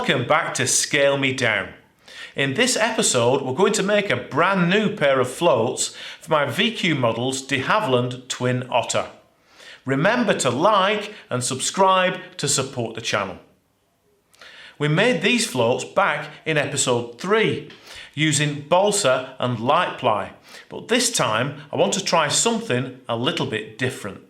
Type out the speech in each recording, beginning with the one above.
Welcome back to Scale Me Down. In this episode we're going to make a brand new pair of floats for my VQ Models de Havilland Twin Otter. Remember to like and subscribe to support the channel. We made these floats back in episode 3 using balsa and light ply, but this time I want to try something a little bit different.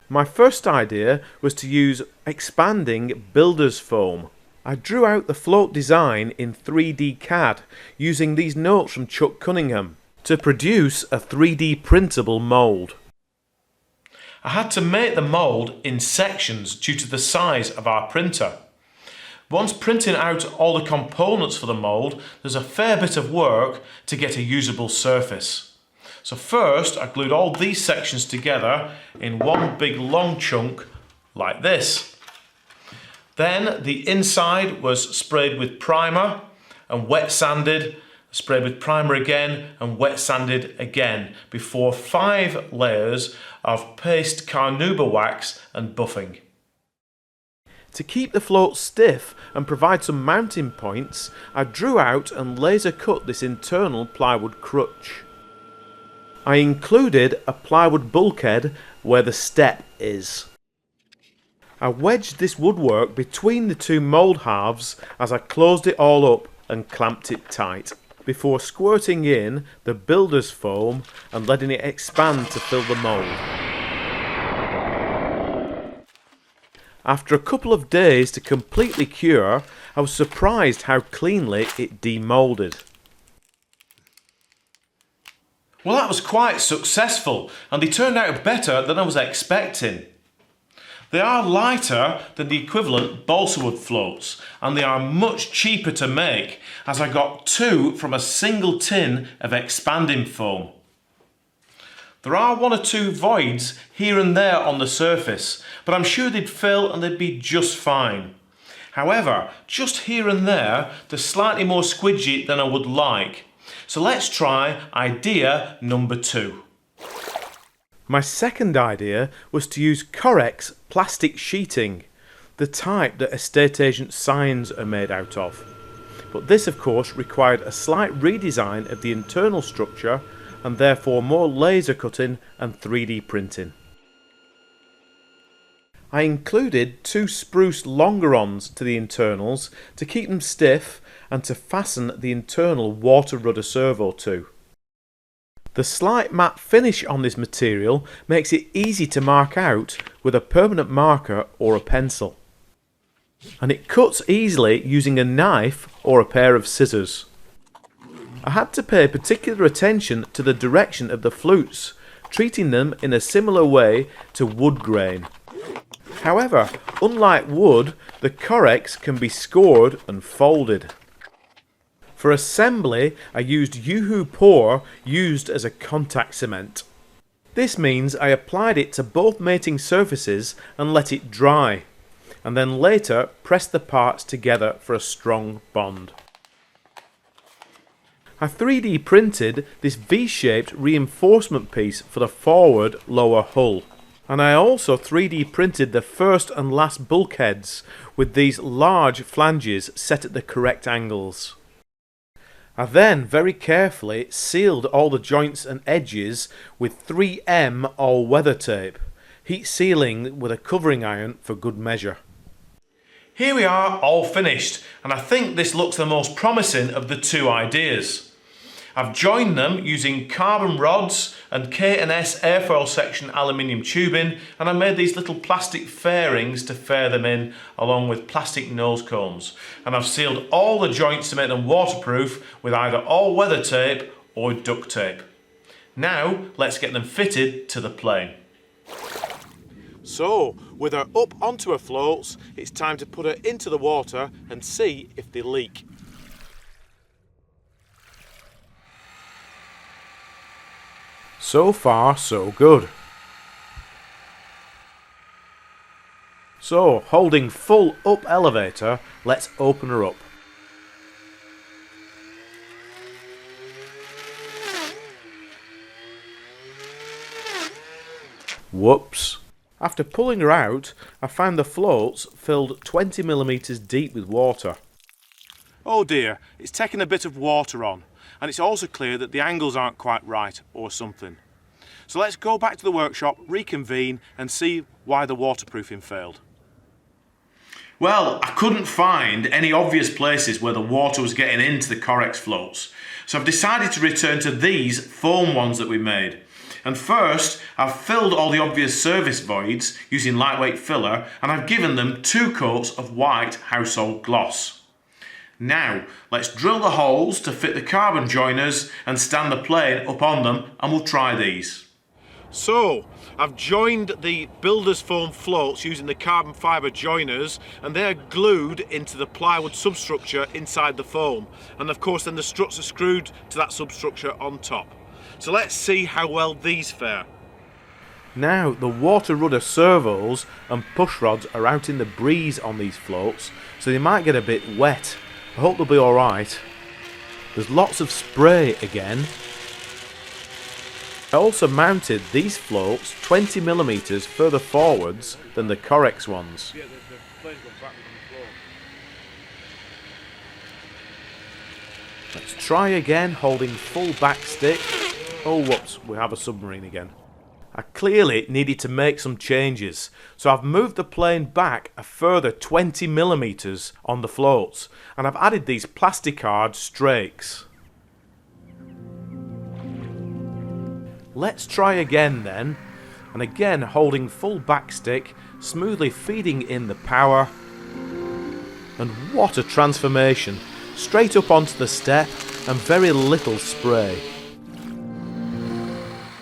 My first idea was to use expanding builder's foam. I drew out the float design in 3D CAD using these notes from Chuck Cunningham to produce a 3D printable mould. I had to make the mould in sections due to the size of our printer. Once printing out all the components for the mould, there's a fair bit of work to get a usable surface. So first I glued all these sections together in one big long chunk like this. Then the inside was sprayed with primer and wet sanded, sprayed with primer again and wet sanded again before 5 layers of paste carnauba wax and buffing. To keep the float stiff and provide some mounting points, I drew out and laser cut this internal plywood crutch. I included a plywood bulkhead where the step is. I wedged this woodwork between the two mould halves as I closed it all up and clamped it tight, before squirting in the builder's foam and letting it expand to fill the mould. After a couple of days to completely cure, I was surprised how cleanly it demoulded. Well, that was quite successful and they turned out better than I was expecting. They are lighter than the equivalent balsa wood floats and they are much cheaper to make, as I got 2 from a single tin of expanding foam. There are 1 or 2 voids here and there on the surface, but I'm sure they'd fill and they'd be just fine. However, just here and there they're slightly more squidgy than I would like. So let's try idea number 2. My second idea was to use Correx plastic sheeting, the type that estate agent signs are made out of. But this of course required a slight redesign of the internal structure and therefore more laser cutting and 3D printing. I included 2 spruce longerons to the internals to keep them stiff and to fasten the internal water rudder servo to. The slight matte finish on this material makes it easy to mark out with a permanent marker or a pencil. And it cuts easily using a knife or a pair of scissors. I had to pay particular attention to the direction of the flutes, treating them in a similar way to wood grain. However, unlike wood, the Correx can be scored and folded. For assembly, I used Yoo-hoo Pour used as a contact cement. This means I applied it to both mating surfaces and let it dry, and then later pressed the parts together for a strong bond. I 3D printed this V-shaped reinforcement piece for the forward lower hull. And I also 3D printed the first and last bulkheads with these large flanges set at the correct angles. I then very carefully sealed all the joints and edges with 3M all-weather tape, heat sealing with a covering iron for good measure. Here we are, all finished, and I think this looks the most promising of the 2 ideas. I've joined them using carbon rods and K&S airfoil section aluminium tubing, and I made these little plastic fairings to fair them in along with plastic nose cones. And I've sealed all the joints to make them waterproof with either all-weather tape or duct tape. Now let's get them fitted to the plane. So with her up onto her floats, it's time to put her into the water and see if they leak. So far, so good. So, holding full up elevator, let's open her up. Whoops. After pulling her out, I found the floats filled 20mm deep with water. Oh dear, it's taken a bit of water on, and it's also clear that the angles aren't quite right or something. So let's go back to the workshop, reconvene and see why the waterproofing failed. Well, I couldn't find any obvious places where the water was getting into the Correx floats, so I've decided to return to these foam ones that we made. And first, I've filled all the obvious surface voids using lightweight filler, and I've given them 2 coats of white household gloss. Now, let's drill the holes to fit the carbon joiners and stand the plane up on them, and we'll try these. So, I've joined the builder's foam floats using the carbon fibre joiners, and they're glued into the plywood substructure inside the foam, and of course then the struts are screwed to that substructure on top. So let's see how well these fare. Now the water rudder servos and push rods are out in the breeze on these floats, so they might get a bit wet. I hope they'll be alright. There's lots of spray again. I also mounted these floats 20mm further forwards than the Correx ones. Let's try again, holding full back stick. Oh whoops, we have a submarine again. I clearly needed to make some changes, so I've moved the plane back a further 20mm on the floats, and I've added these plasticard strakes. Let's try again then, and again holding full back stick, smoothly feeding in the power, and what a transformation, straight up onto the step and very little spray.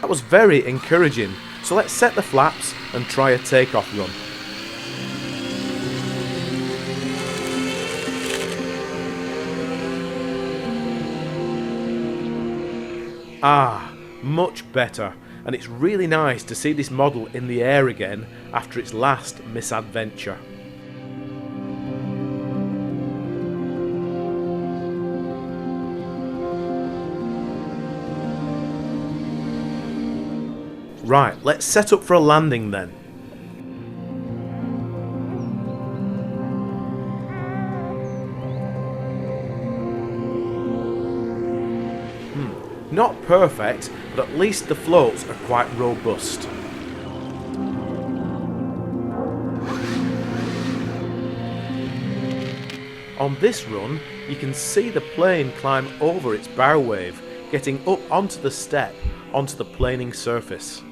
That was very encouraging, so let's set the flaps and try a takeoff run. Much better, and it's really nice to see this model in the air again after its last misadventure. Right, let's set up for a landing then. Not perfect, but at least the floats are quite robust. On this run, you can see the plane climb over its bow wave, getting up onto the step, onto the planing surface.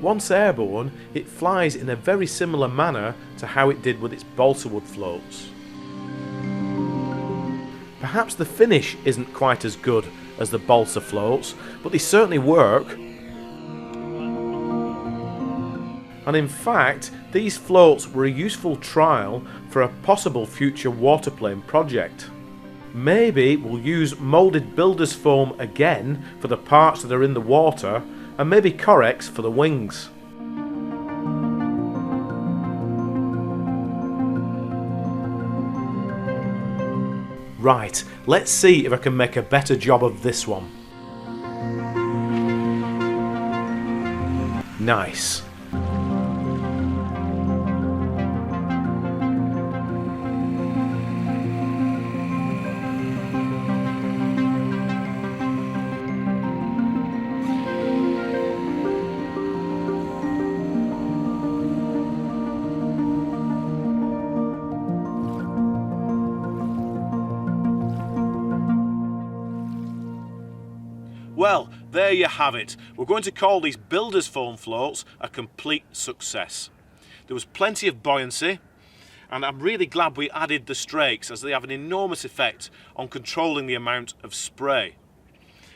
Once airborne, it flies in a very similar manner to how it did with its balsa wood floats. Perhaps the finish isn't quite as good as the balsa floats, but they certainly work. And in fact, these floats were a useful trial for a possible future waterplane project. Maybe we'll use moulded builder's foam again for the parts that are in the water, and maybe Correx for the wings. Right, let's see if I can make a better job of this one. Nice. Well, there you have it. We're going to call these builder's foam floats a complete success. There was plenty of buoyancy, and I'm really glad we added the strakes, as they have an enormous effect on controlling the amount of spray.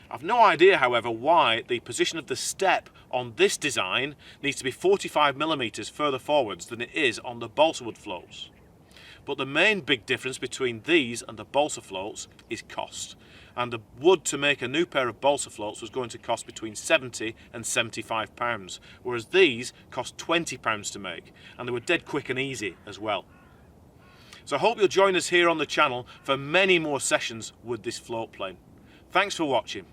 I've no idea, however, why the position of the step on this design needs to be 45mm further forwards than it is on the balsa wood floats. But the main big difference between these and the balsa floats is cost. And the wood to make a new pair of balsa floats was going to cost between £70 and £75, whereas these cost £20 to make, and they were dead quick and easy as well. So I hope you'll join us here on the channel for many more sessions with this float plane. Thanks for watching.